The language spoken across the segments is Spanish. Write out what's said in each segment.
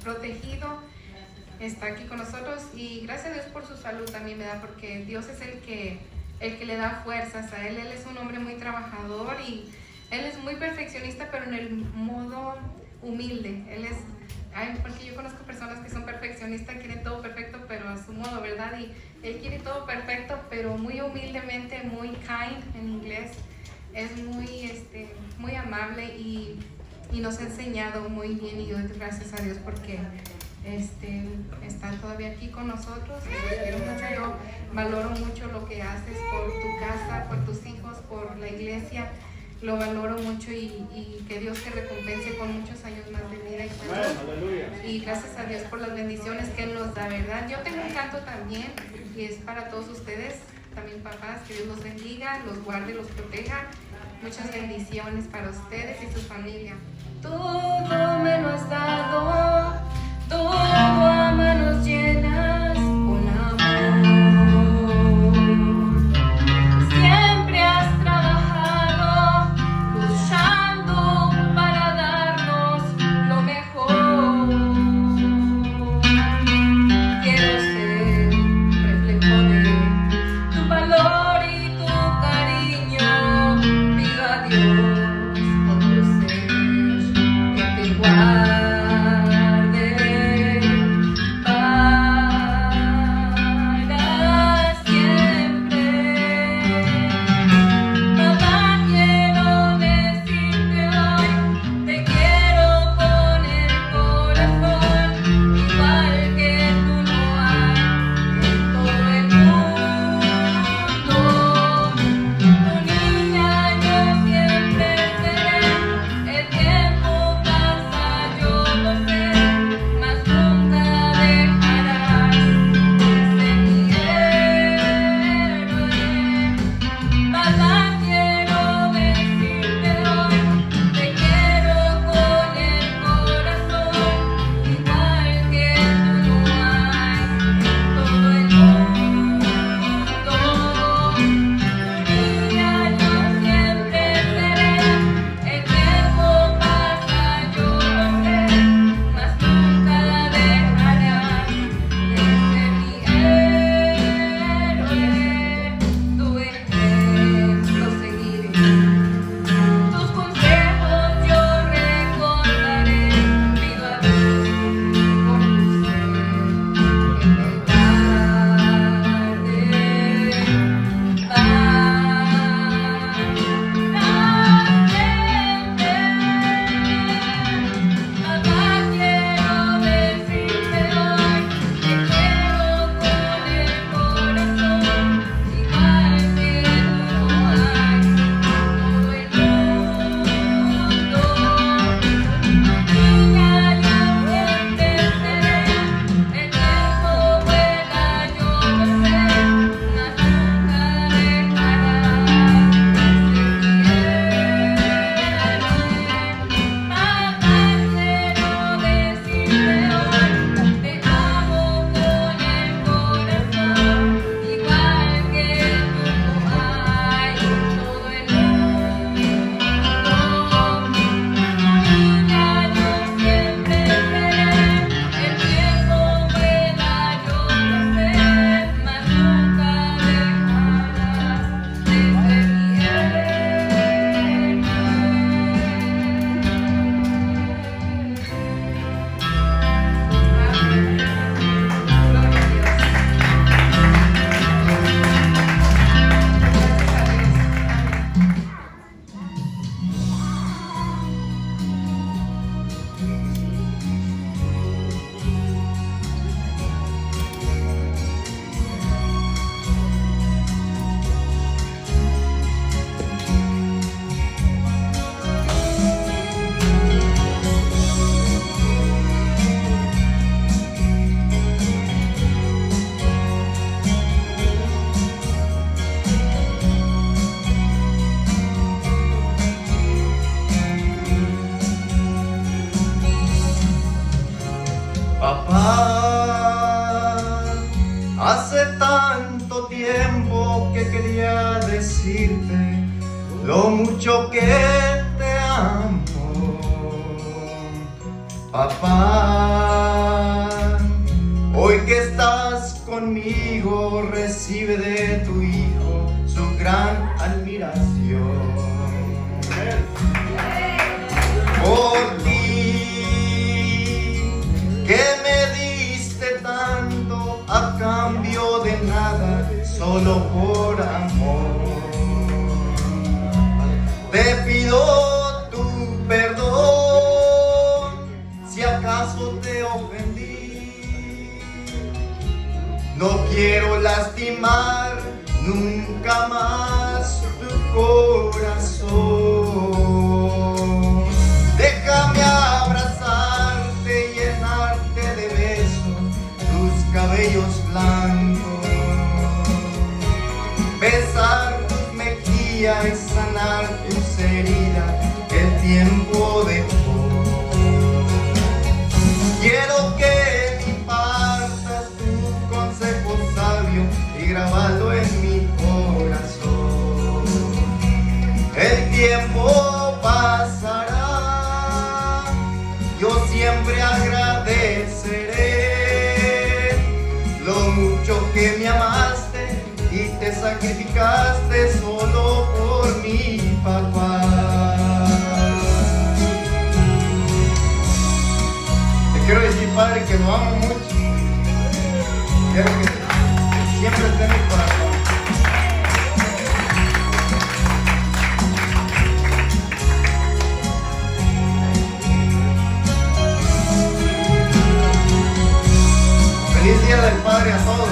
protegido, está aquí con nosotros y gracias a Dios por su salud también, ¿verdad? Porque Dios es el que le da fuerzas a él. Él es un hombre muy trabajador y él es muy perfeccionista, pero en el modo humilde. Porque yo conozco personas que son perfeccionistas, quieren todo perfecto, pero a su modo, ¿verdad? Y él quiere todo perfecto, pero muy humildemente, muy kind en inglés. Es muy amable y nos ha enseñado muy bien y doy gracias a Dios porque está todavía aquí con nosotros. Quiero mucho, yo valoro mucho lo que haces por tu casa, por tus hijos, por la iglesia. Lo valoro mucho y que Dios te recompense con muchos años más de vida y salud. Y gracias a Dios por las bendiciones que Él nos da, ¿verdad? Yo tengo un canto también y es para todos ustedes, también papás, que Dios los bendiga, los guarde, los proteja. Muchas bendiciones para ustedes y su familia. Todo me lo has dado, todo a manos llenas con amor. Siempre has trabajado, luchando para darnos lo mejor. Quiero ser reflejo de tu valor y tu cariño. Pido a Dios por tu ser que te guarde. Hace tanto tiempo que quería decirte lo mucho que te amo, papá. Hoy que estás conmigo, recibe de tu Hijo su gran admiración. Por ti, que me diste tanto a cambio de nada, solo por amor. Te pido tu perdón, si acaso te ofendí. No quiero lastimar nunca más tu corazón. Déjame abrazarte, llenarte de besos tus cabellos blancos, besar tus mejillas y sanar tus heridas que el tiempo dejó. Quiero que me impartas tu consejo sabio y grabarlo en mi corazón. El tiempo pasará, yo siempre agradeceré lo mucho que me amaste y te sacrificaste solo por mi papá. Te quiero decir, Padre, que lo amo mucho. Quiero que siempre esté en mi corazón. Feliz Día del Padre a todos.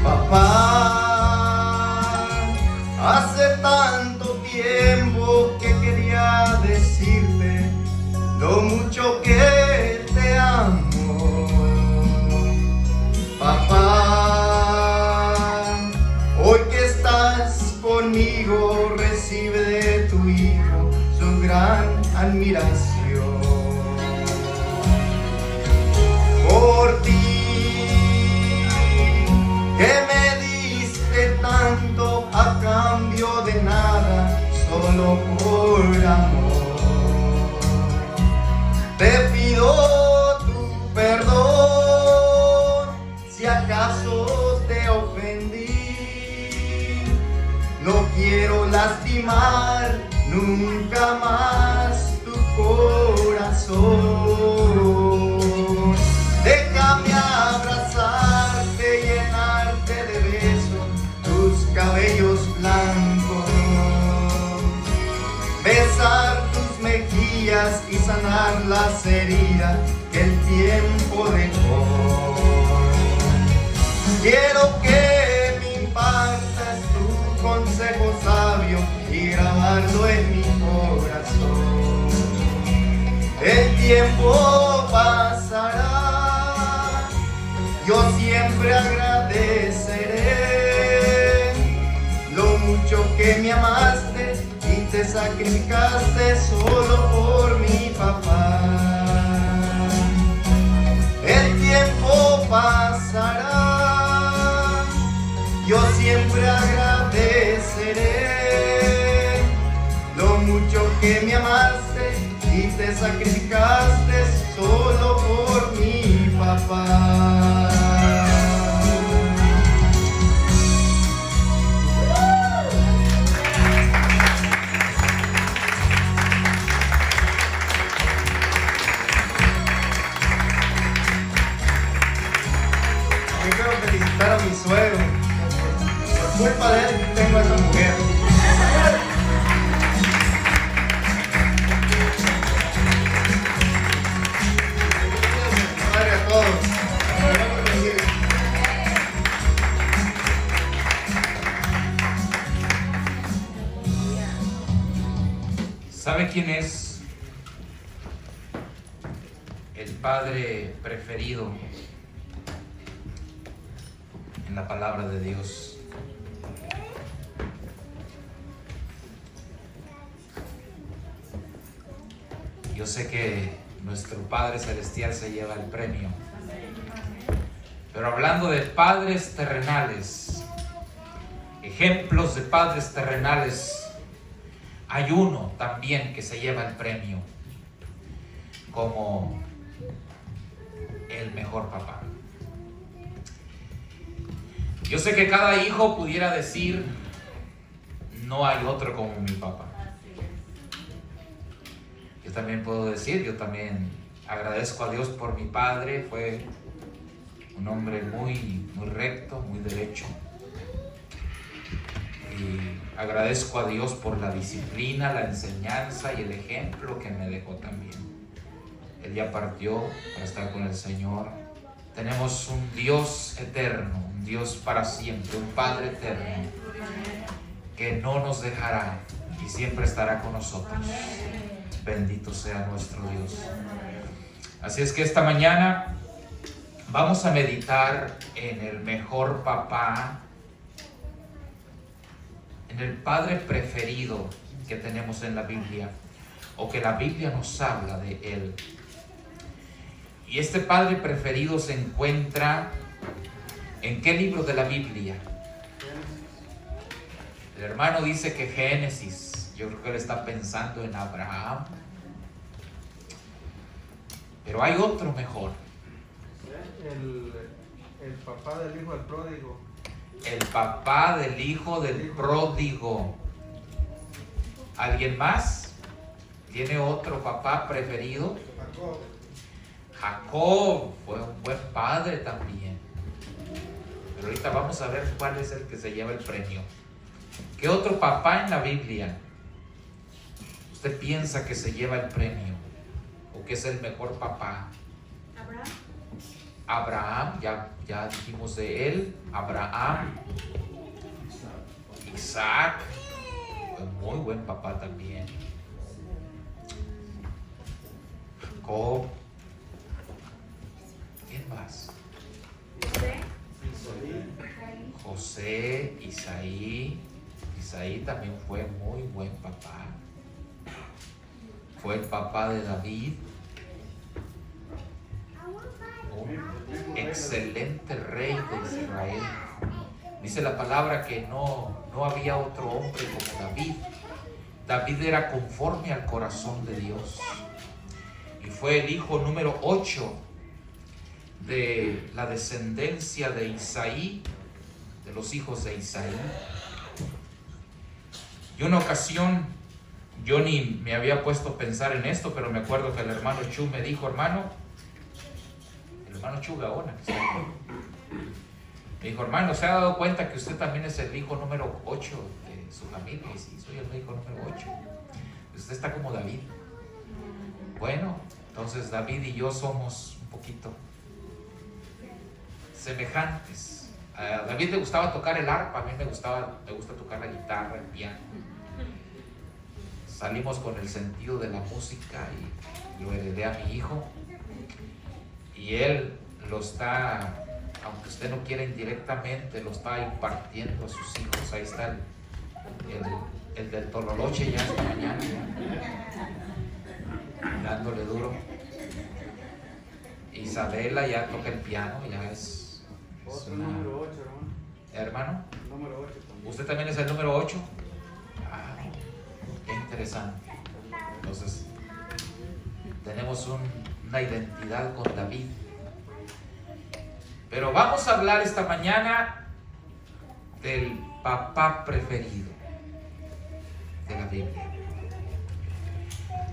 Papá, hace tanto tiempo que quería decirte lo mucho que te amo. Papá, hoy que estás conmigo, recibe de tu Hijo su gran admiración. Por ti, que me diste tanto a cambio de nada, solo por amor. Te pido tu perdón, si acaso te ofendí. No quiero lastimar nunca más tu corazón. Déjame abrazarte, llenarte de besos tus cabellos blancos, besar tus mejillas y sanar las heridas que el tiempo dejó. Quiero que me impartas tu consejo sabio y grabarlo en mi corazón. El tiempo pasará, yo siempre agradeceré lo mucho que me amaste y te sacrificaste solo por mi papá. El tiempo pasará, yo siempre agradeceré lo mucho que me amaste y te sacrificaste solo por mi papá. Yo quiero felicitar a mi suegro. Por culpa de él tengo a esa mujer. Padre a todos. ¿Sabe quién es el padre preferido en la palabra de Dios? sé que nuestro Padre Celestial se lleva el premio, Pero hablando de padres terrenales, ejemplos de padres terrenales, hay uno también que se lleva el premio como el mejor papá. Yo sé que cada hijo pudiera decir, no hay otro como mi papá. Yo también puedo decir, yo también agradezco a Dios por mi padre. Fue un hombre muy recto, muy derecho. Y agradezco a Dios por la disciplina, la enseñanza y el ejemplo que me dejó también. Él ya partió para estar con el Señor. Tenemos un Dios eterno, un Dios para siempre, un Padre eterno que no nos dejará y siempre estará con nosotros. Bendito sea nuestro Dios. Así es que esta mañana vamos a meditar en el mejor papá, en el padre preferido que tenemos en la Biblia, o que la Biblia nos habla de él. Y este padre preferido se encuentra ¿en qué libro de la Biblia? El hermano dice que Génesis. Yo creo que él está pensando en Abraham. Pero hay otro mejor. El papá del hijo del pródigo. El papá del hijo del pródigo. ¿Alguien más? ¿Tiene otro papá preferido? Jacob fue un buen padre también. Pero ahorita vamos a ver cuál es el que se lleva el premio. ¿Qué otro papá en la Biblia usted piensa que se lleva el premio? ¿O que es el mejor papá? Abraham, ya dijimos de él. Abraham. Isaac, fue muy buen papá también. Jacob. ¿Quién más? José, Isaí. Isaí también fue muy buen papá. Fue el papá de David. Un excelente rey de Israel. Dice la palabra que no había otro hombre como David. David era conforme al corazón de Dios. Y fue el hijo número 8 de la descendencia de Isaí, de los hijos de Isaí. Y una ocasión, yo ni me había puesto a pensar en esto, pero me acuerdo que el hermano Chu me dijo, el hermano Chu Gaona, que está aquí, me dijo, hermano, ¿se ha dado cuenta que usted también es el hijo número 8 de su familia? Y sí, soy el hijo número 8. Usted está como David. Bueno, entonces David y yo somos un poquito semejantes. A David le gustaba tocar el arpa, a mí me gusta tocar la guitarra, el piano. Salimos con el sentido de la música y lo heredé a mi hijo. Y él lo está, aunque usted no quiera indirectamente, lo está impartiendo a sus hijos. Ahí está el del Tololoche ya esta mañana, dándole duro. Isabela ya toca el piano, ya es una... número 8, hermano. Número 8 también. ¿Usted también es el número 8? Ah, qué interesante. Entonces, tenemos una identidad con David. Pero vamos a hablar esta mañana del papá preferido de la Biblia.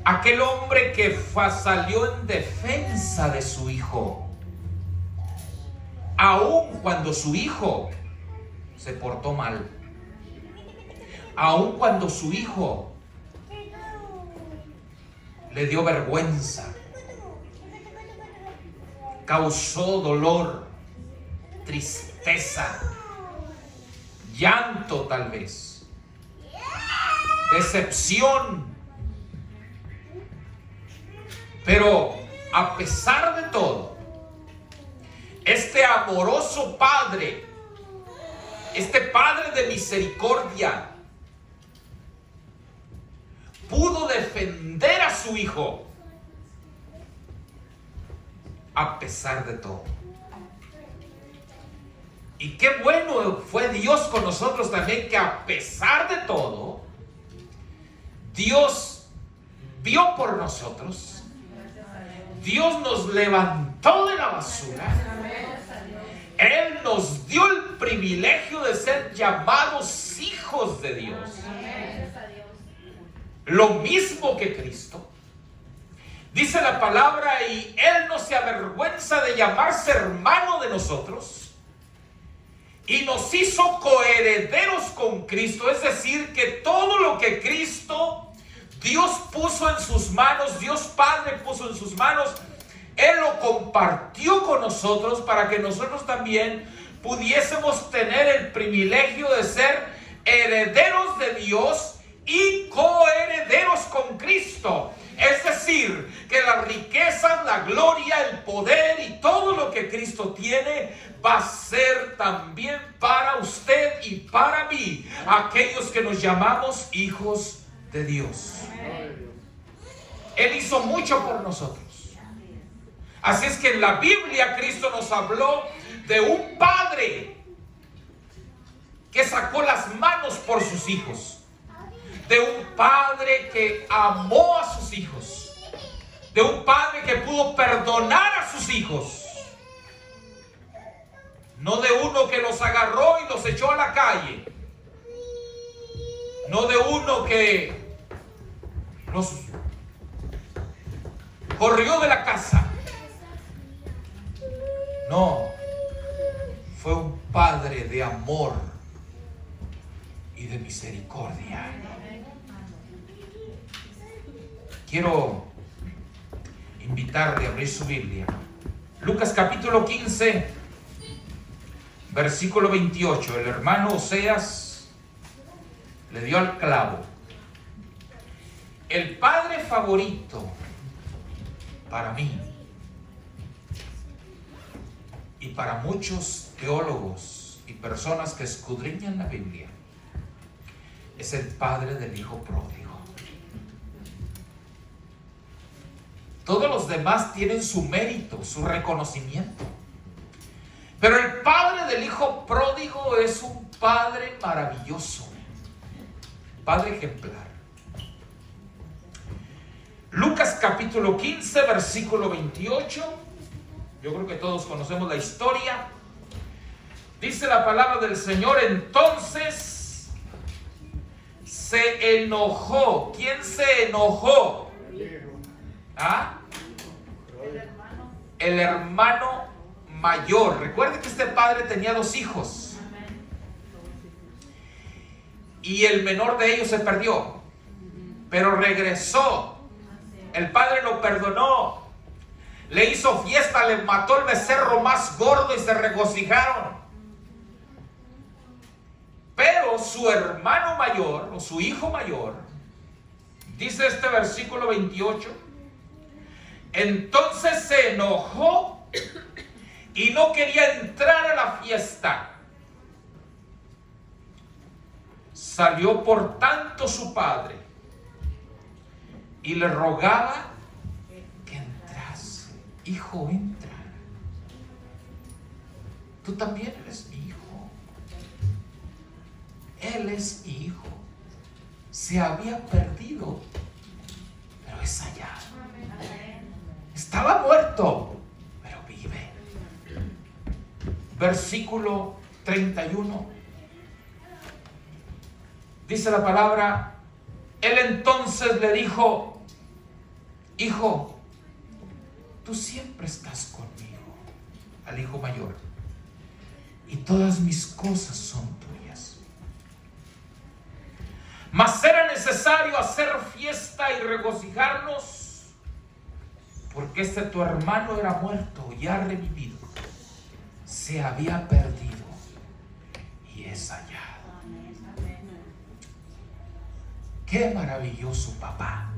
Aquel hombre que salió en defensa de su hijo, aun cuando su hijo se portó mal, aun cuando su hijo le dio vergüenza, causó dolor, tristeza, llanto tal vez, decepción. Pero a pesar de todo, este amoroso Padre, este Padre de misericordia, pudo defender a su hijo a pesar de todo. Y qué bueno fue Dios con nosotros también, que a pesar de todo, Dios vio por nosotros. Dios nos levantó de la basura. Él nos dio el privilegio de ser llamados hijos de Dios. Lo mismo que Cristo. Dice la palabra, y Él no se avergüenza de llamarse hermano de nosotros. Y nos hizo coherederos con Cristo. Es decir, que todo lo que Cristo, Dios puso en sus manos, Dios Padre puso en sus manos, Él lo compartió con nosotros para que nosotros también pudiésemos tener el privilegio de ser herederos de Dios y coherederos con Cristo. Es decir, que las riquezas, la gloria, el poder y todo lo que Cristo tiene va a ser también para usted y para mí, aquellos que nos llamamos hijos de Dios. Él hizo mucho por nosotros. Así es que en la Biblia Cristo nos habló de un padre que sacó las manos por sus hijos. De un padre que amó a sus hijos. De un padre que pudo perdonar a sus hijos. No de uno que los agarró y los echó a la calle. No de uno que los corrió de la casa. No, fue un padre de amor y de misericordia. Quiero invitarle a abrir su Biblia. Lucas capítulo 15, versículo 28. El hermano Oseas le dio al clavo. El padre favorito para mí y para muchos teólogos y personas que escudriñan la Biblia es el padre del hijo pródigo. Todos los demás tienen su mérito, su reconocimiento. Pero el padre del hijo pródigo es un padre maravilloso, padre ejemplar. Lucas capítulo 15, versículo 28. Yo creo que todos conocemos la historia. Dice la palabra del Señor, entonces se enojó. ¿Quién se enojó? ¿Ah? El hermano mayor. Recuerde que este padre tenía 2 hijos. Y el menor de ellos se perdió. Pero regresó. El padre lo perdonó. Le hizo fiesta, le mató el becerro más gordo y se regocijaron. Pero su hermano mayor, o su hijo mayor, dice este versículo 28, entonces se enojó y no quería entrar a la fiesta. Salió por tanto su padre y le rogaba que entrase. Hijo, entra. Tú también eres mi hijo. Él es mi hijo. Se había perdido, pero es hallado. Estaba muerto, pero vive. Versículo 31. Dice la palabra, él entonces le dijo, hijo, tú siempre estás conmigo, al hijo mayor, y todas mis cosas son tuyas. Mas era necesario hacer fiesta y regocijarnos, porque este tu hermano era muerto y ha revivido, se había perdido y es hallado. Qué maravilloso papá.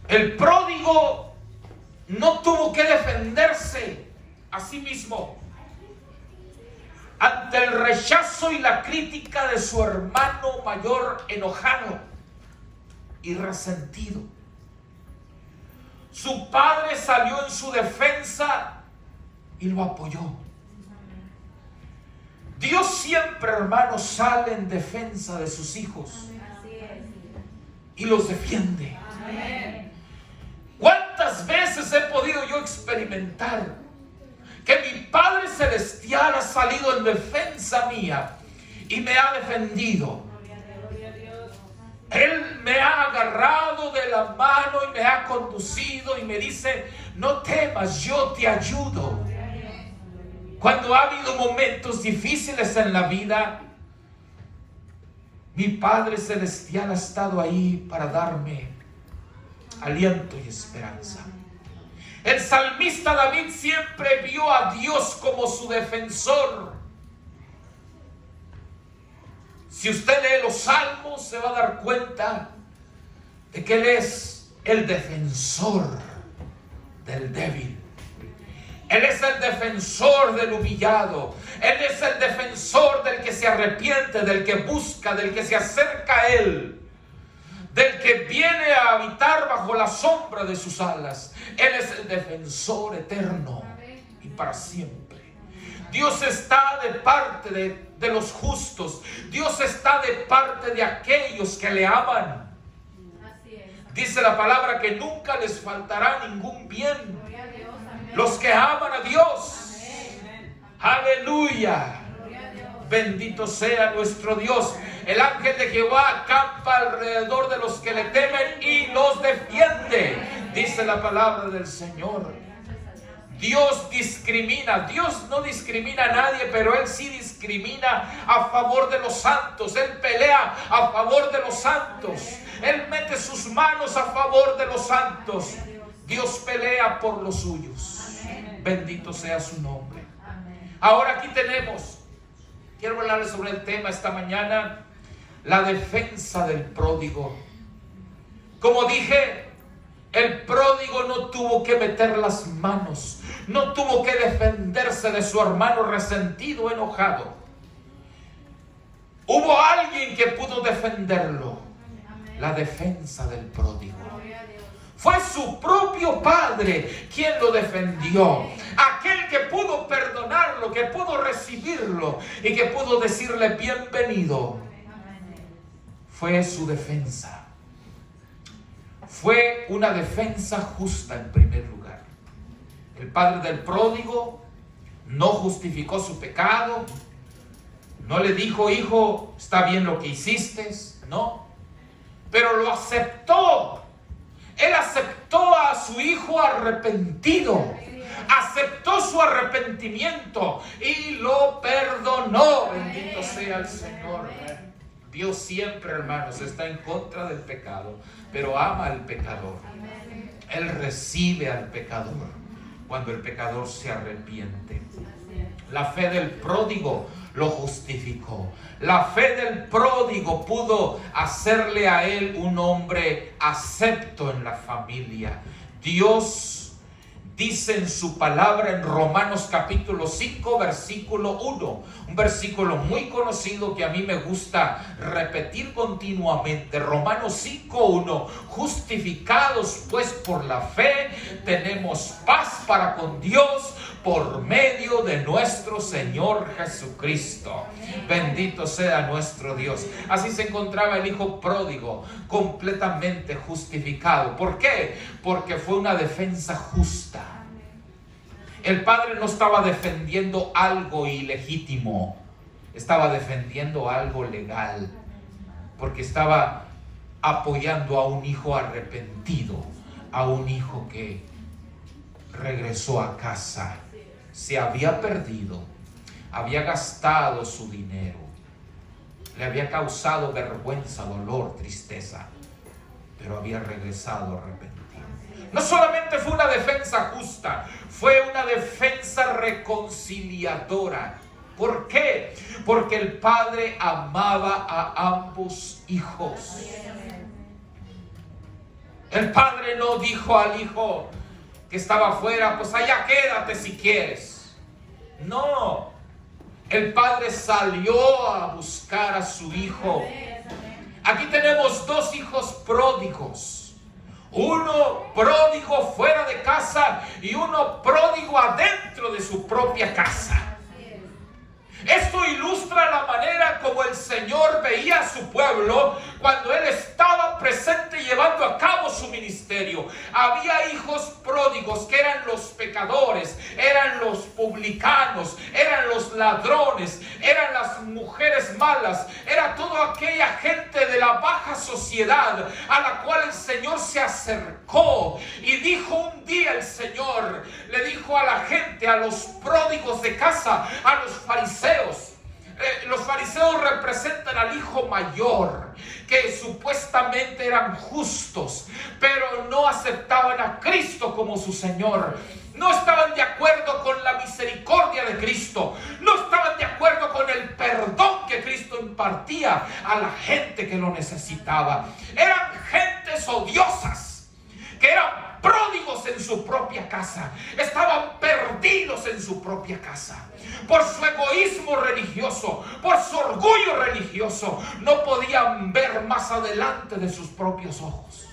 El pródigo no tuvo que defenderse a sí mismo ante el rechazo y la crítica de su hermano mayor enojado y resentido. Su padre salió en su defensa y lo apoyó. Dios siempre, hermanos, sale en defensa de sus hijos y los defiende. ¿Cuántas veces he podido yo experimentar que mi Padre Celestial ha salido en defensa mía y me ha defendido? Él me ha agarrado de la mano y me ha conducido y me dice: no temas, yo te ayudo. Cuando ha habido momentos difíciles en la vida, mi Padre Celestial ha estado ahí para darme aliento y esperanza. El salmista David siempre vio a Dios como su defensor. Si usted lee los salmos, se va a dar cuenta de que Él es el defensor del débil. Él es el defensor del humillado. Él es el defensor del que se arrepiente, del que busca, del que se acerca a Él, del que viene a habitar bajo la sombra de sus alas. Él es el defensor eterno y para siempre. Dios está de parte de los justos. Dios está de parte de aquellos que le aman. Dice la palabra que nunca les faltará ningún bien. Los que aman a Dios. Aleluya. Bendito sea nuestro Dios. El ángel de Jehová acampa alrededor de los que le temen y los defiende. Dice la palabra del Señor. Dios discrimina. Dios no discrimina a nadie, pero Él sí discrimina a favor de los santos. Él pelea a favor de los santos. Él mete sus manos a favor de los santos. Dios pelea por los suyos. Bendito sea su nombre. Ahora aquí quiero hablarles sobre el tema esta mañana: la defensa del pródigo. Como dije, el pródigo no tuvo que meter las manos, no tuvo que defenderse de su hermano resentido, enojado. Hubo alguien que pudo defenderlo. La defensa del pródigo. Fue su propio padre quien lo defendió. Aquel que pudo perdonarlo, que pudo recibirlo y que pudo decirle bienvenido. Fue su defensa. Fue una defensa justa en primer lugar. El padre del pródigo no justificó su pecado. No le dijo: hijo, está bien lo que hiciste. No. Pero lo aceptó. Él aceptó a su hijo arrepentido. Aceptó su arrepentimiento y lo perdonó. Bendito sea el Señor. Dios siempre, hermanos, está en contra del pecado, pero ama al pecador. Él recibe al pecador cuando el pecador se arrepiente. La fe del pródigo lo justificó. La fe del pródigo pudo hacerle a él un hombre acepto en la familia. Dios dice en su palabra en Romanos capítulo 5 versículo 1, un versículo muy conocido que a mí me gusta repetir continuamente. Romanos 5:1: justificados pues por la fe, tenemos paz para con Dios por medio de nuestro Señor Jesucristo. Bendito sea nuestro Dios. Así se encontraba el hijo pródigo, completamente justificado. ¿Por qué? Porque fue una defensa justa. El padre no estaba defendiendo algo ilegítimo, estaba defendiendo algo legal, porque estaba apoyando a un hijo arrepentido, a un hijo que regresó a casa. Se había perdido, había gastado su dinero, le había causado vergüenza, dolor, tristeza, pero había regresado arrepentido. No solamente fue una defensa justa, fue una defensa reconciliadora. ¿Por qué? Porque el padre amaba a ambos hijos. El padre no dijo al hijo que estaba afuera: pues allá quédate si quieres. No, el padre salió a buscar a su hijo. Aquí tenemos dos hijos pródigos. Uno pródigo fuera de casa y uno pródigo adentro de su propia casa. Esto ilustra la manera como el Señor veía a su pueblo cuando Él estaba presente llevando a cabo su ministerio. Había hijos pródigos que eran los pecadores, eran los publicanos, eran los ladrones, eran las mujeres malas, era toda aquella gente de la baja sociedad a la cual el Señor se acercó. Y dijo un día el Señor, le dijo a la gente, a los pródigos de casa, a los fariseos. Los fariseos representan al hijo mayor, que supuestamente eran justos, pero no aceptaban a Cristo como su Señor. No estaban de acuerdo con la misericordia de Cristo. No estaban de acuerdo con el perdón que Cristo impartía a la gente que lo necesitaba. Eran gentes odiosas, que eran pródigos en su propia casa. Estaban perdidos en su propia casa. Por su egoísmo religioso, por su orgullo religioso, no podían ver más adelante de sus propios ojos.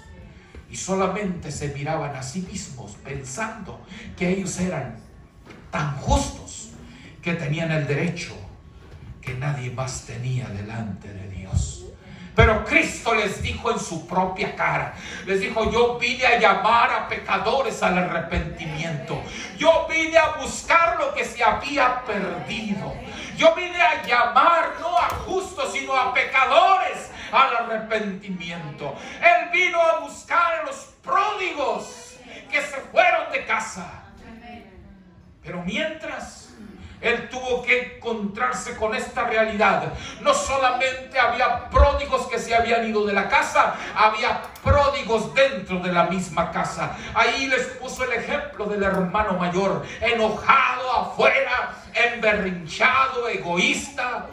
Y solamente se miraban a sí mismos pensando que ellos eran tan justos que tenían el derecho que nadie más tenía delante de Dios. Pero Cristo les dijo en su propia cara, les dijo: yo vine a llamar a pecadores al arrepentimiento. Yo vine a buscar lo que se había perdido. Yo vine a llamar no a justos, sino a pecadores al arrepentimiento. Él vino a buscar a los pródigos que se fueron de casa. Pero mientras Él tuvo que encontrarse con esta realidad. No solamente había pródigos que se habían ido de la casa, había pródigos dentro de la misma casa. Ahí les puso el ejemplo del hermano mayor, enojado afuera, emberrinchado, egoísta,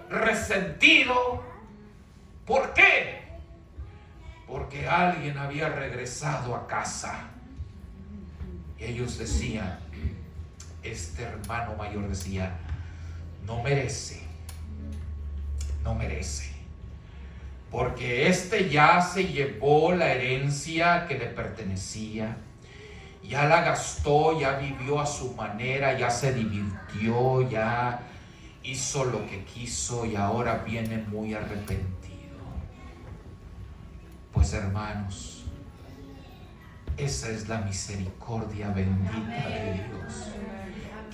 resentido. ¿Por qué? Porque alguien había regresado a casa. Y ellos decían, este hermano mayor decía, no merece, porque este ya se llevó la herencia que le pertenecía, ya la gastó, ya vivió a su manera, ya se divirtió, ya hizo lo que quiso y ahora viene muy arrepentido. Pues hermanos, esa es la misericordia bendita de Dios.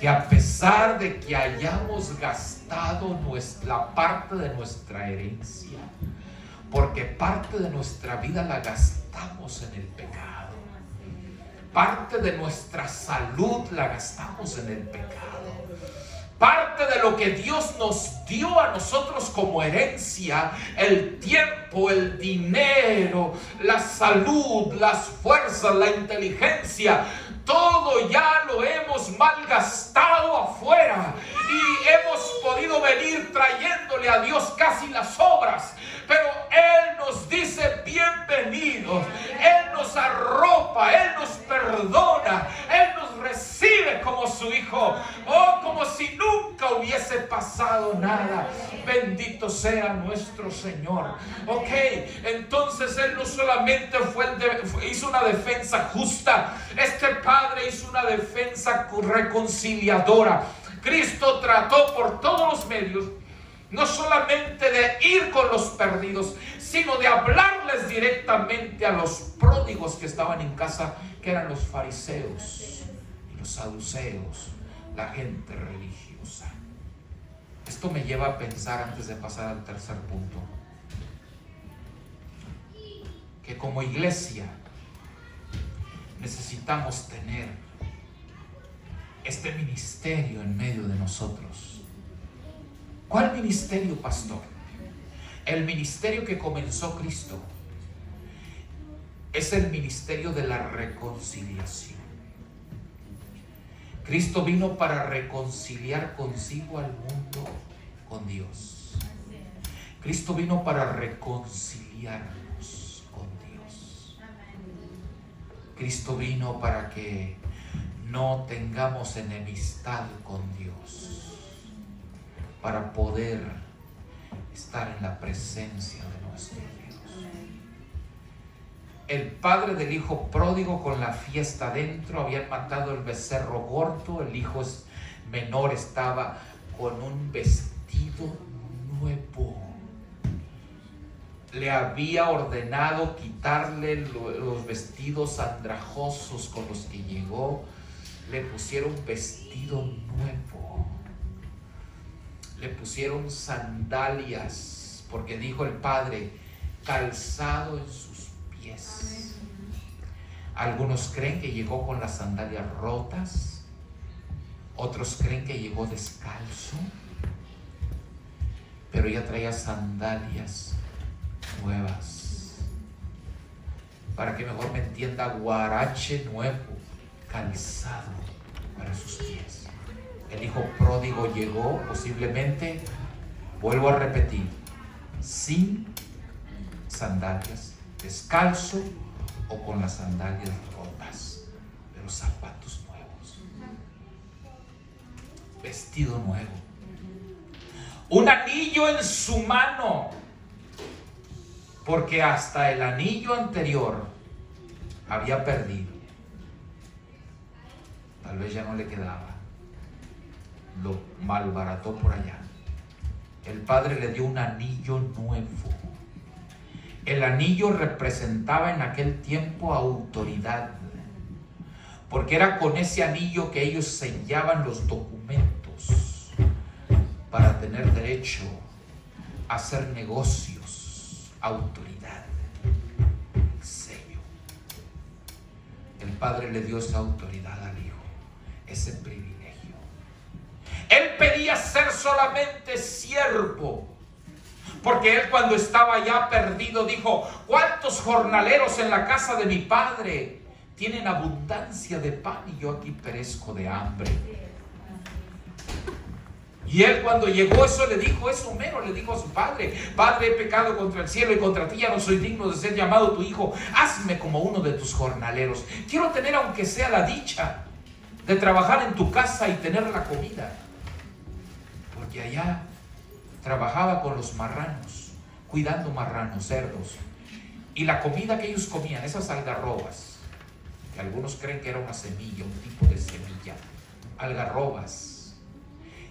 Que a pesar de que hayamos gastado la parte de nuestra herencia, porque parte de nuestra vida la gastamos en el pecado, parte de nuestra salud la gastamos en el pecado, parte de lo que Dios nos dio a nosotros como herencia, el tiempo, el dinero, la salud, las fuerzas, la inteligencia, todo ya lo hemos malgastado afuera y hemos podido venir trayéndole a Dios casi las obras. Pero Él nos dice bienvenidos, Él nos arropa, Él nos perdona, Él nos recibe como su hijo, como si nunca hubiese pasado nada. Bendito sea nuestro Señor. Ok, entonces Él no solamente hizo una defensa justa, este Padre hizo una defensa reconciliadora. Cristo trató por todos los medios, no solamente de ir con los perdidos, sino de hablarles directamente a los pródigos que estaban en casa, que eran los fariseos y los saduceos, la gente religiosa. Esto me lleva a pensar, antes de pasar al tercer punto, que como iglesia necesitamos tener este ministerio en medio de nosotros. ¿Cuál ministerio, pastor? El ministerio que comenzó Cristo es el ministerio de la reconciliación. Cristo vino para reconciliar consigo al mundo con Dios. Cristo vino para reconciliarnos con Dios. Cristo vino para que no tengamos enemistad con Dios, para poder estar en la presencia de nuestro Dios. El padre del hijo pródigo, con la fiesta dentro, habían matado el becerro gordo. El hijo menor estaba con un vestido nuevo. Le había ordenado quitarle los vestidos andrajosos con los que llegó. Le pusieron vestido nuevo. Le pusieron sandalias, porque dijo el Padre, calzado en sus pies. Algunos creen que llegó con las sandalias rotas. Otros creen que llegó descalzo. Pero ella traía sandalias nuevas. Para que mejor me entienda, guarache nuevo, calzado para sus pies. El hijo pródigo llegó posiblemente, vuelvo a repetir, sin sandalias, descalzo o con las sandalias rotas, pero zapatos nuevos, vestido nuevo, un anillo en su mano, porque hasta el anillo anterior había perdido. Tal vez ya no le quedaba. Lo malbarató por allá. El Padre le dio un anillo nuevo. El anillo representaba en aquel tiempo autoridad, porque era con ese anillo que ellos sellaban los documentos para tener derecho a hacer negocios. Autoridad, sello. El Padre le dio esa autoridad al Hijo, ese privilegio. Él pedía ser solamente siervo, porque él, cuando estaba ya perdido, dijo: ¿cuántos jornaleros en la casa de mi Padre tienen abundancia de pan y yo aquí perezco de hambre? Y él, cuando llegó, eso le dijo, eso mero le dijo a su padre: Padre, he pecado contra el cielo y contra ti, ya no soy digno de ser llamado tu hijo. Hazme como uno de tus jornaleros. Quiero tener, aunque sea la dicha de trabajar en tu casa y tener la comida. Porque allá trabajaba con los marranos, cuidando marranos, cerdos. Y la comida que ellos comían, esas algarrobas, que algunos creen que era una semilla, un tipo de semilla, algarrobas.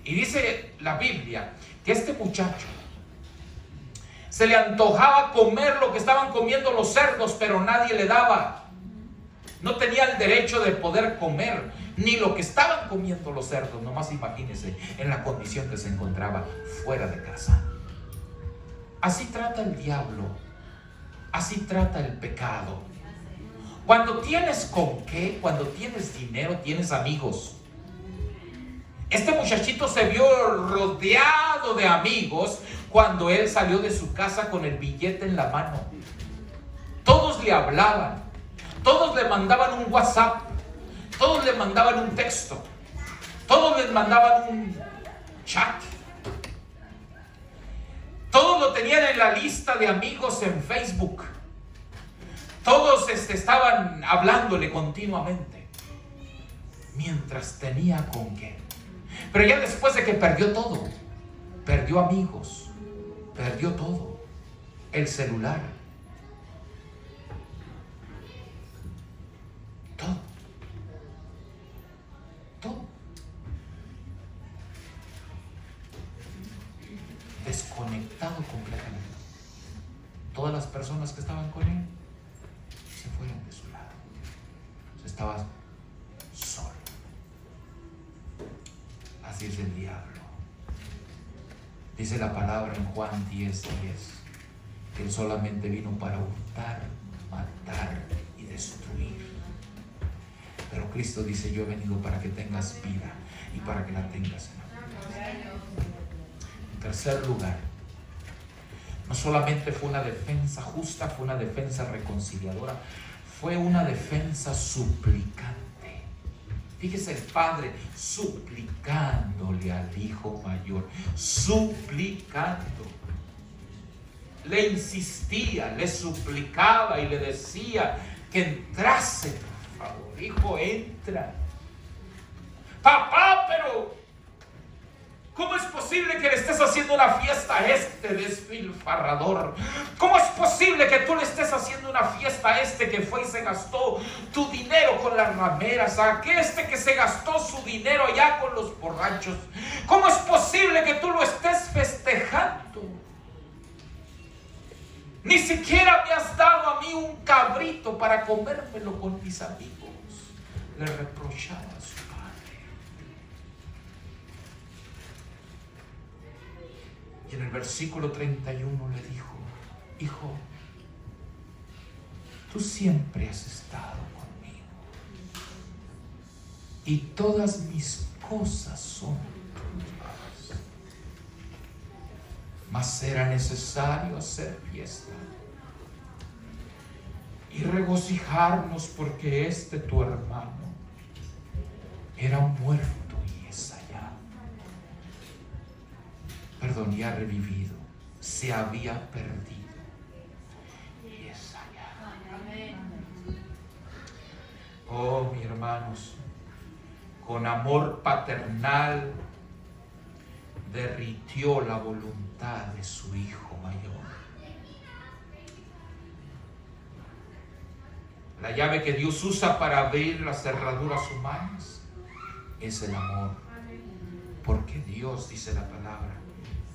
Y dice la Biblia que este muchacho se le antojaba comer lo que estaban comiendo los cerdos, pero nadie le daba. No tenía el derecho de poder comer ni lo que estaban comiendo los cerdos. Nomás imagínense en la condición que se encontraba fuera de casa. Así trata el diablo. Así trata el pecado. Cuando tienes con qué, cuando tienes dinero, tienes amigos. Este muchachito se vio rodeado de amigos cuando él salió de su casa con el billete en la mano. Todos le hablaban, todos le mandaban un WhatsApp, todos le mandaban un texto, todos les mandaban un chat. Todos lo tenían en la lista de amigos en Facebook. Todos estaban hablándole continuamente, mientras tenía con qué. Pero ya después de que perdió todo, perdió amigos, perdió todo, el celular, todo, desconectado completamente. Todas las personas que estaban con él se fueron de su lado. Estaba solo. Así es el diablo. Dice la palabra en Juan 10:10 que él solamente vino para hurtar, matar y destruir. Pero Cristo dice: yo he venido para que tengas vida y para que la tengas en abundancia. En tercer lugar, no solamente fue una defensa justa, fue una defensa reconciliadora, fue una defensa suplicante. Fíjese, el padre suplicándole al hijo mayor, suplicando. Le insistía, le suplicaba y le decía que entrase, por favor, hijo, entra. Papá, pero ¿cómo es posible que le estés estés haciendo una fiesta a este despilfarrador? ¿Cómo es posible que tú le estés haciendo una fiesta a este que fue y se gastó tu dinero con las rameras? A este que se gastó su dinero allá con los borrachos. ¿Cómo es posible que tú lo estés festejando? Ni siquiera me has dado a mí un cabrito para comérmelo con mis amigos. Le reprochaba a su padre. Y en el versículo 31 le dijo: hijo, tú siempre has estado conmigo y todas mis cosas son tuyas, mas era necesario hacer fiesta y regocijarnos, porque este tu hermano era muerto y es hallado. Perdón, y ha revivido. Se había perdido y es hallado. Oh, mis hermanos, con amor paternal derritió la voluntad de su hijo mayor. La llave que Dios usa para abrir las cerraduras humanas es el amor, porque Dios, dice la palabra,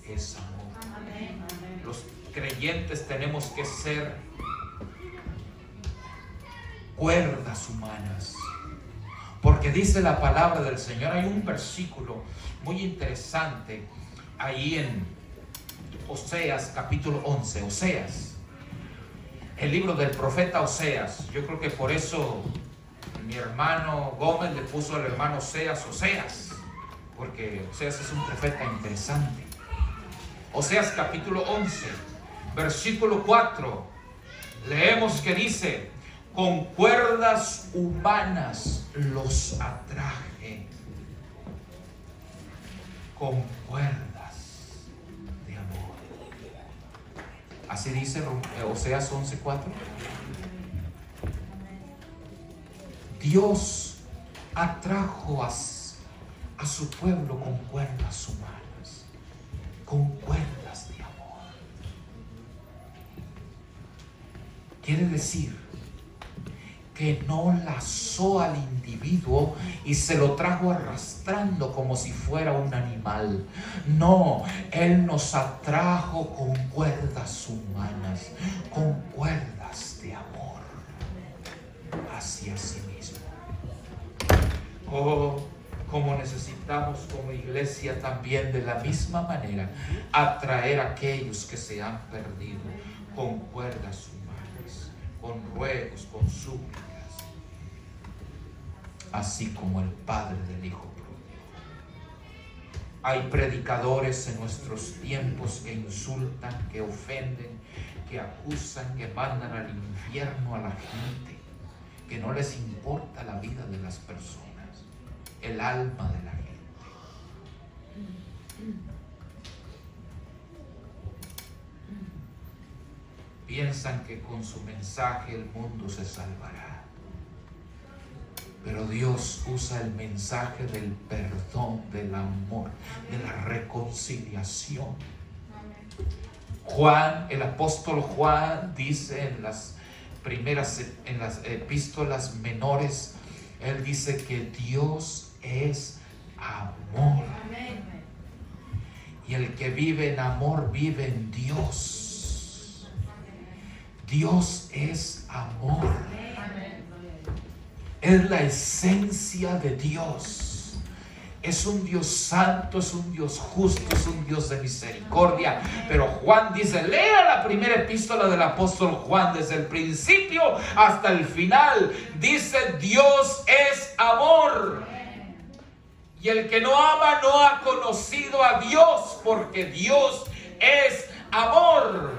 es amor. Los creyentes tenemos que ser cuerdas humanas, porque dice la palabra del Señor. Hay un versículo muy interesante ahí en Oseas capítulo 11. Oseas, el libro del profeta Oseas. Yo creo que por eso mi hermano Gómez le puso al hermano Oseas, porque Oseas es un profeta interesante. Oseas capítulo 11, versículo 4, leemos que dice: con cuerdas humanas los atraje, con cuerdas de amor. Así dice Oseas 11:4. Dios atrajo a su pueblo con cuerdas humanas, con cuerdas de amor. Quiere decir que no lazó al individuo y se lo trajo arrastrando como si fuera un animal. No, Él nos atrajo con cuerdas humanas, con cuerdas de amor hacia sí mismo. Oh, como necesitamos como iglesia también de la misma manera atraer a aquellos que se han perdido con cuerdas humanas, con ruegos, con súplicas, así como el padre del hijo pródigo. Hay predicadores en nuestros tiempos que insultan, que ofenden, que acusan, que mandan al infierno a la gente, que no les importa la vida de las personas, el alma de la gente. Piensan que con su mensaje el mundo se salvará. Pero Dios usa el mensaje del perdón, del amor, de la reconciliación. Juan, el apóstol Juan, dice en las epístolas menores, él dice que Dios es amor. Y el que vive en amor vive en Dios. Dios es amor. Es la esencia de Dios. Es un Dios santo, es un Dios justo, es un Dios de misericordia. Pero Juan dice, lea la primera epístola del apóstol Juan desde el principio hasta el final. Dice, Dios es amor. Y el que no ama no ha conocido a Dios, porque Dios es amor.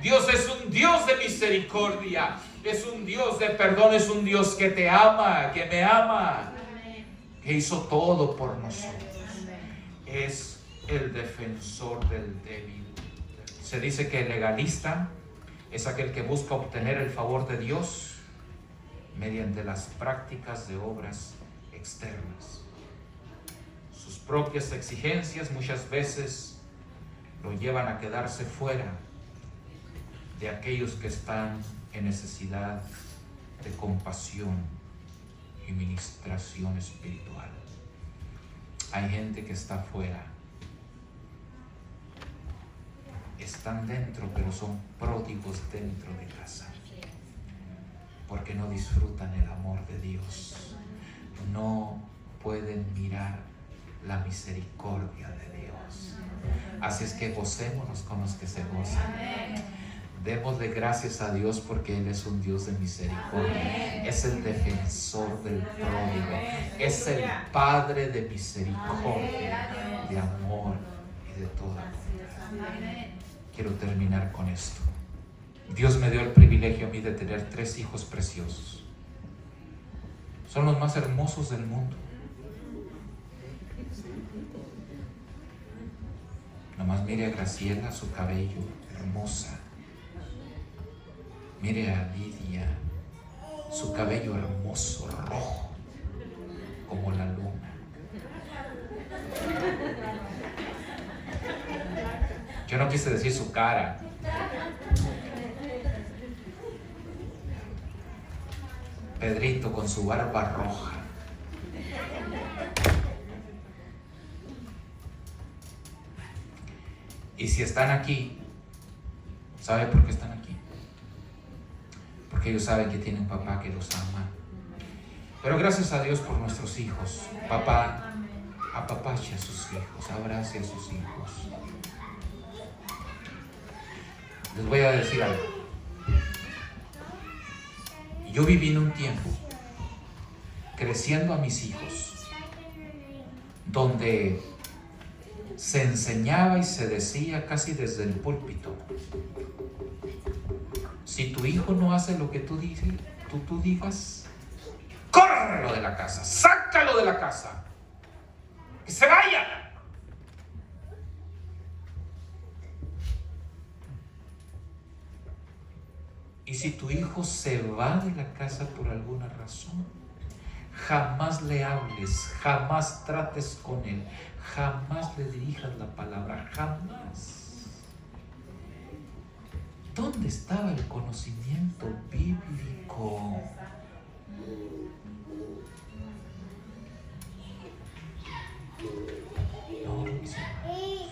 Dios es un Dios de misericordia. Es un Dios de perdón, es un Dios que te ama, que me ama, que hizo todo por nosotros. Es el defensor del débil. Se dice que el legalista es aquel que busca obtener el favor de Dios mediante las prácticas de obras externas. Sus propias exigencias muchas veces lo llevan a quedarse fuera de aquellos que están en necesidad de compasión y ministración espiritual. Hay gente que está fuera. Están dentro, pero son pródigos dentro de casa, porque no disfrutan el amor de Dios. No pueden mirar la misericordia de Dios. Así es que gocémonos con los que se gozan. Démosle gracias a Dios porque Él es un Dios de misericordia. Es el defensor del pródigo. Es el Padre de misericordia, de amor y de toda bondad. Quiero terminar con esto. Dios me dio el privilegio a mí de tener 3 hijos preciosos. Son los más hermosos del mundo. Nomás mire a Graciela, su cabello, hermosa. Mire a Lidia, su cabello hermoso, rojo, como la luna. Yo no quise decir su cara. Pedrito con su barba roja. Y si están aquí, ¿sabe por qué están aquí? Porque ellos saben que tienen un papá que los ama. Pero gracias a Dios por nuestros hijos. Papá, apapache a sus hijos, abrace a sus hijos. Les voy a decir algo. Yo viví en un tiempo creciendo a mis hijos donde se enseñaba y se decía casi desde el púlpito: si tu hijo no hace lo que tú digas, córrelo de la casa, sácalo de la casa, que se vaya. Y si tu hijo se va de la casa por alguna razón, jamás le hables, jamás trates con él, jamás le dirijas la palabra, jamás. ¿Dónde estaba el conocimiento bíblico? No, mis hermanos.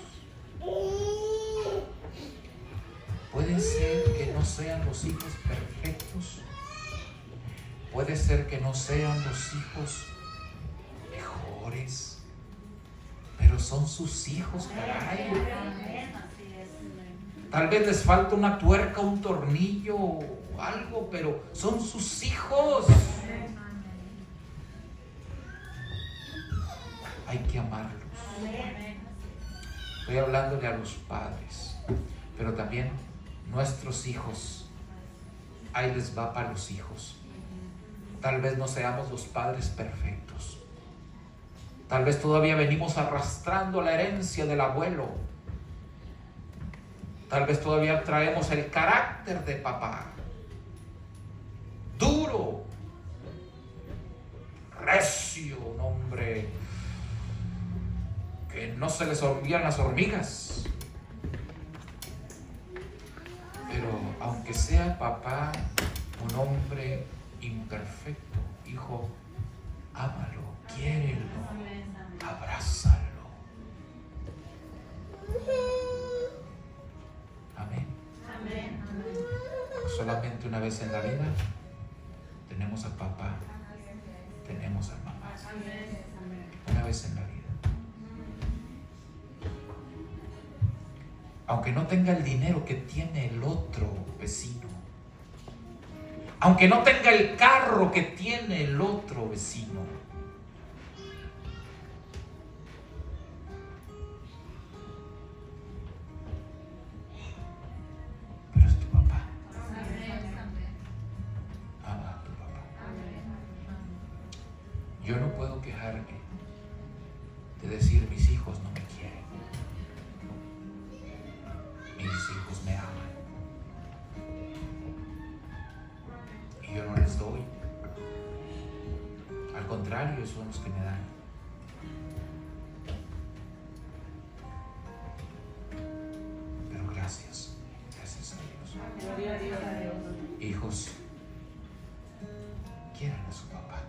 Puede ser que no sean los hijos perfectos. Puede ser que no sean los hijos mejores, pero son sus hijos, caray. Tal vez les falta una tuerca, un tornillo o algo, pero son sus hijos. Hay que amarlos. Estoy hablándole a los padres, pero también nuestros hijos. Ahí les va para los hijos. Tal vez no seamos los padres perfectos. Tal vez todavía venimos arrastrando la herencia del abuelo. Tal vez todavía traemos el carácter de papá. Duro. Recio, un hombre que no se les olvidan las hormigas. Pero aunque sea papá un hombre imperfecto, hijo, ámalo, quiérelo, abrázalo. Amén. Solamente una vez en la vida tenemos a papá, tenemos a mamá. Una vez en la vida. Aunque no tenga el dinero que tiene el otro vecino, aunque no tenga el carro que tiene el otro vecino, pero es tu papá. Ama a tu papá. Yo no puedo quejarme de decir mis hijos no me quieren. Mis hijos me aman. Y yo no les doy. Al contrario, ellos son los que me dan. Hijos, quieran a su papá.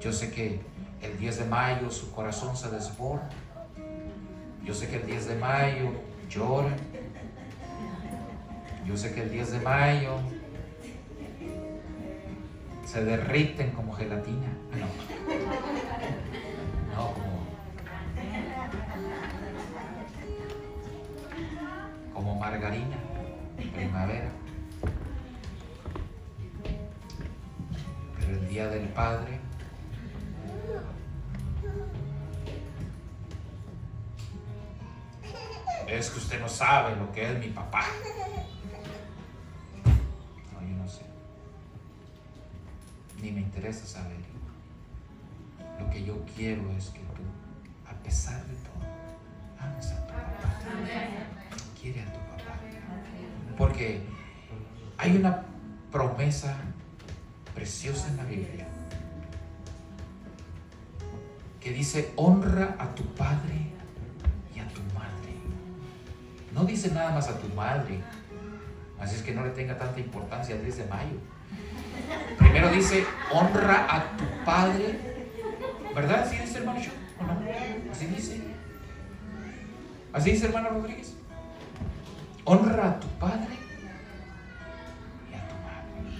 Yo sé que el 10 de mayo su corazón se desborda. Yo sé que el 10 de mayo lloran. Yo sé que el 10 de mayo se derriten como gelatina. No, como margarina en primavera. Pero el día del Padre es que usted no sabe lo que es mi papá. No, yo no sé. Ni me interesa saber. Lo que yo quiero es que tú, a pesar de todo, ames a tu papá. Quiere a tu papá. Porque hay una promesa preciosa en la Biblia que dice: honra a tu padre y a tu madre. No dice nada más a tu madre, así es que no le tenga tanta importancia el 10 de mayo. Primero dice: honra a tu padre, ¿verdad? ¿Así dice, hermano? ¿O no? ¿Así dice? ¿Así dice, hermano Rodríguez? Honra a tu padre y a tu madre,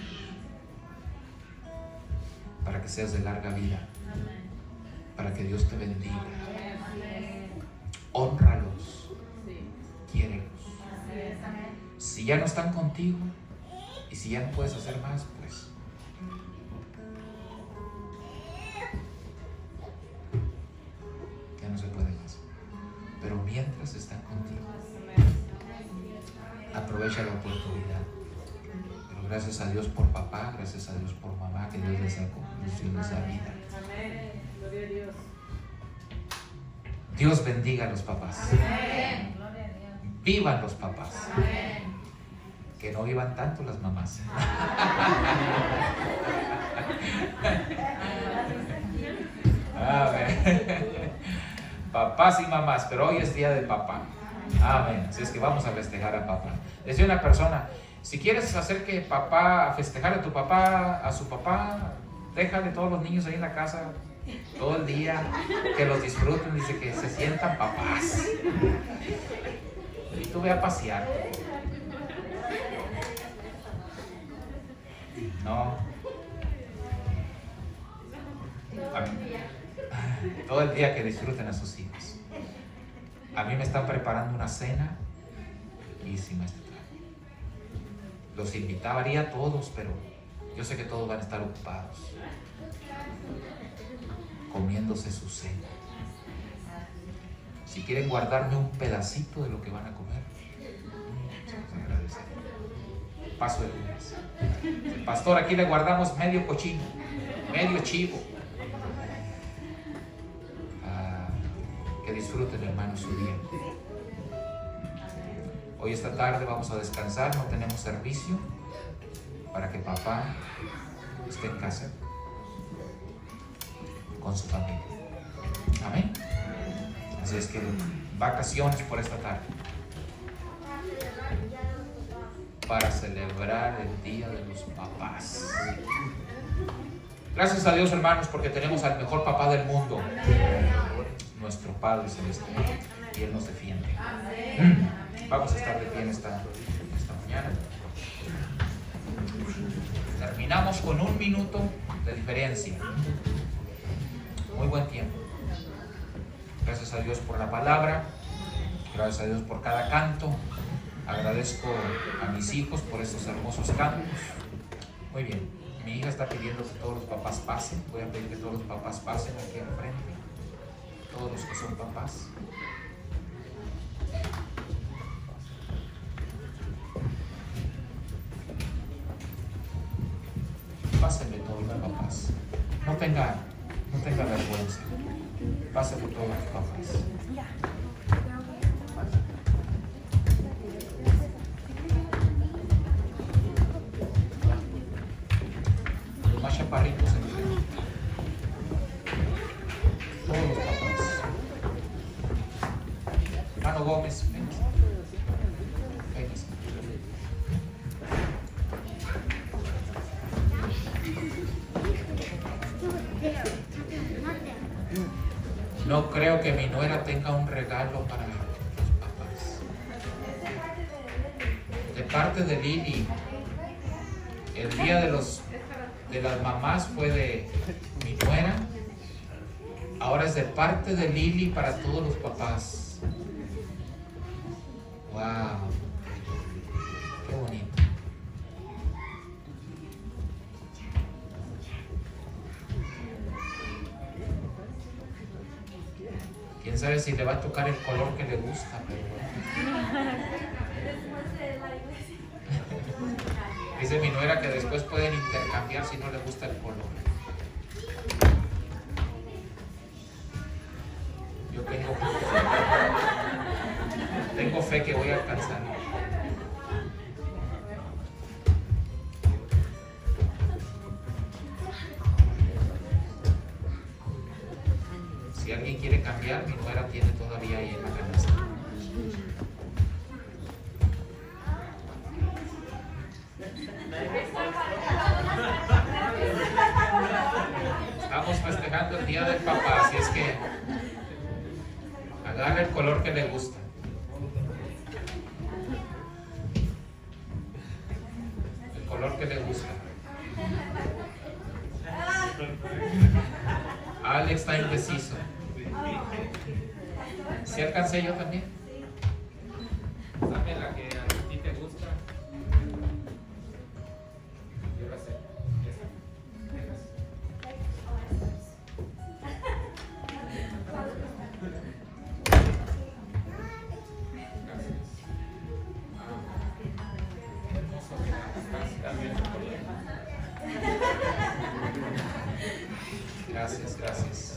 para que seas de larga vida, para que Dios te bendiga. Hónralos, quiérelos. Si ya no están contigo y si ya no puedes hacer más, pues ya no se puede más. Pero mientras están contigo, aprovecha la oportunidad. Pero gracias a Dios por papá, gracias a Dios por mamá, que Dios les da vida. Dios bendiga a los papás. Vivan los papás. Que no vivan tanto las mamás. Amén. Papás y mamás, pero hoy es día de papá. Amén. Así es que vamos a festejar a papá. Decía una persona: si quieres hacer que papá, festejar a tu papá, a su papá, déjale todos los niños ahí en la casa todo el día, que los disfruten, dice, que se sientan papás. Y tú ve a pasear. No. Todo el día que disfruten a sus hijos. A mí me están preparando una cena riquísima esta tarde. Los invitaría a todos, pero yo sé que todos van a estar ocupados comiéndose su cena. Si quieren guardarme un pedacito de lo que van a comer, se los agradeceré. Paso el lunes. El pastor, aquí le guardamos medio cochino, medio chivo. Que disfruten, hermanos, su día. Hoy esta tarde vamos a descansar, no tenemos servicio, para que papá esté en casa con su familia. Amén. Así es que vacaciones por esta tarde, para celebrar el Día de los Papás. Gracias a Dios, hermanos, porque tenemos al mejor papá del mundo, nuestro Padre Celestial, y Él nos defiende. Vamos a estar de pie en esta mañana. Terminamos con 1 minuto de diferencia. Muy buen tiempo. Gracias a Dios por la palabra. Gracias a Dios por cada canto. Agradezco a mis hijos por estos hermosos cantos. Muy bien. Mi hija está pidiendo que todos los papás pasen. Voy a pedir que todos los papás pasen aquí al frente. Todos los que son papás. Pásenle todos los papás. No tenga vergüenza. Pásenle todos los papás. Los más chaparritos en frente. Todos los papás. Hermano Gómez, ven. No creo que mi nuera tenga un regalo para los papás. De parte de Lili, el día de las mamás fue de mi nuera. Ahora es de parte de Lili para todos los papás. Wow, qué bonito. Quién sabe si le va a tocar el color que le gusta, pero bueno. Dice mi nuera que después pueden intercambiar si no le gusta el color. Yo tengo fe que voy a alcanzar. Si alguien quiere cambiar, mi nuera tiene todavía ahí en la canasta. Estamos festejando el día del papá, así es que agarre el color que le gusta. El color que le gusta. Alex está indeciso. ¿Sí alcancé yo también? Dame la que a ti te gusta. Yo la sé. Gracias, gracias.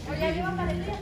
Oye, ¿lleva para el día?